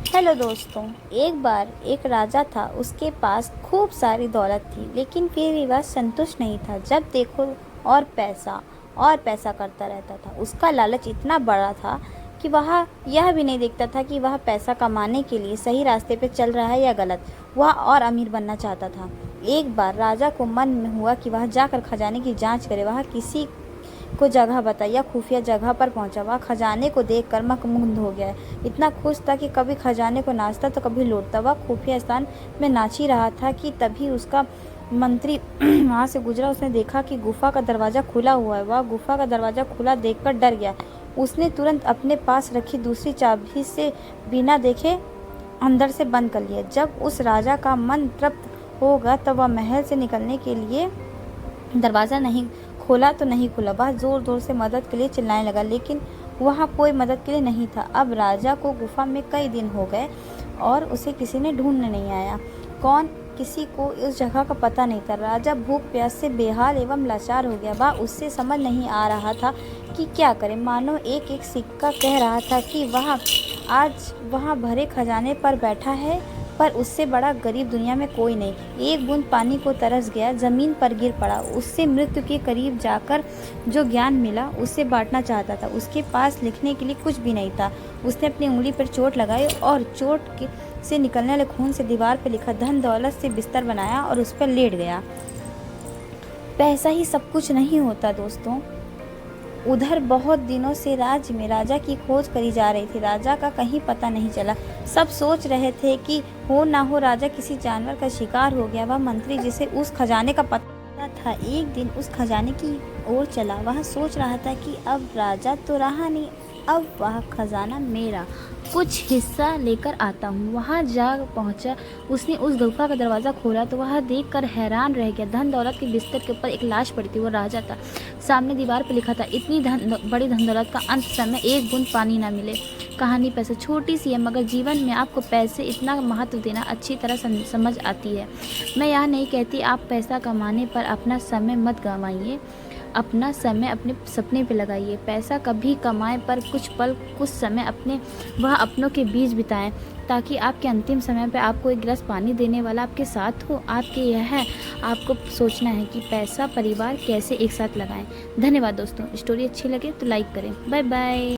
Hello दोस्तों। एक बार एक राजा था, उसके पास खूब सारी दौलत थी, लेकिन फिर भी वह संतुष्ट नहीं था। जब देखो और पैसा करता रहता था। उसका लालच इतना बड़ा था कि वह यह भी नहीं देखता था कि वह पैसा कमाने के लिए सही रास्ते पर चल रहा है या गलत। वह और अमीर बनना चाहता था। एक बार राजा को मन में हुआ कि वह जाकर खजाने की जांच करे। वह किसी को जगह बताई या खुफिया जगह पर पहुंचा। वह खजाने को देखकर मंत्रमुग्ध हो गया। इतना खुश था कि कभी खजाने को नाचता तो कभी लौटता। वह खुफिया स्थान में नाच ही रहा था कि तभी उसका मंत्री वहां से गुजरा। उसने देखा कि गुफा का दरवाजा खुला हुआ है। वह गुफा का दरवाजा खुला देखकर डर गया। उसने तुरंत अपने पास रखी दूसरी चाबी से बिना देखे अंदर से बंद कर लिया। जब उस राजा का मन तृप्त होगा तब वह महल से निकलने के लिए दरवाज़ा नहीं खोला तो नहीं खुला। वह ज़ोर ज़ोर से मदद के लिए चिल्लाने लगा, लेकिन वहाँ कोई मदद के लिए नहीं था। अब राजा को गुफा में कई दिन हो गए और उसे किसी ने ढूंढने नहीं आया। किसी को उस जगह का पता नहीं था। राजा भूख प्यास से बेहाल एवं लाचार हो गया। वह उससे समझ नहीं आ रहा था कि क्या करे। मानो एक एक सिक्का कह रहा था कि आज वहाँ भरे खजाने पर बैठा है, पर उससे बड़ा गरीब दुनिया में कोई नहीं। एक बूंद पानी को तरस गया, जमीन पर गिर पड़ा। उससे मृत्यु के करीब जाकर जो ज्ञान मिला उसे बांटना चाहता था। उसके पास लिखने के लिए कुछ भी नहीं था। उसने अपनी उंगली पर चोट लगाई और से निकलने वाले खून से दीवार पर लिखा धन दौलत से बिस्तर बनाया और उस पर लेट गया। पैसा ही सब कुछ नहीं होता दोस्तों। उधर बहुत दिनों से राज्य में राजा की खोज करी जा रही थी। राजा का कहीं पता नहीं चला। सब सोच रहे थे कि हो ना हो राजा किसी जानवर का शिकार हो गया। वह मंत्री जिसे उस खजाने का पता था एक दिन उस खजाने की ओर चला। वह सोच रहा था कि अब राजा तो रहा नहीं, अब वह खजाना मेरा, कुछ हिस्सा लेकर आता हूँ। वहाँ जा पहुँचा। उसने उस गुफा का दरवाज़ा खोला तो वह देखकर हैरान रह गया। धन दौलत के बिस्तर के ऊपर एक लाश पड़ी थी। वो राजा था। सामने दीवार पर लिखा था, इतनी बड़ी धन दौलत का अंत समय एक बूंद पानी ना मिले। कहानी पैसे छोटी सी है, मगर जीवन में आपको पैसे इतना महत्व देना अच्छी तरह समझ आती है। मैं यह नहीं कहती आप पैसा कमाने पर अपना समय मत गंवाइए। अपना समय अपने सपने पे लगाइए। पैसा कभी कमाएं पर कुछ पल कुछ समय अपनों के बीच बिताएं, ताकि आपके अंतिम समय पे आपको एक गिलास पानी देने वाला आपके साथ हो। आपको सोचना है कि पैसा परिवार कैसे एक साथ लगाएं। धन्यवाद दोस्तों। स्टोरी अच्छी लगे तो लाइक करें। Bye bye.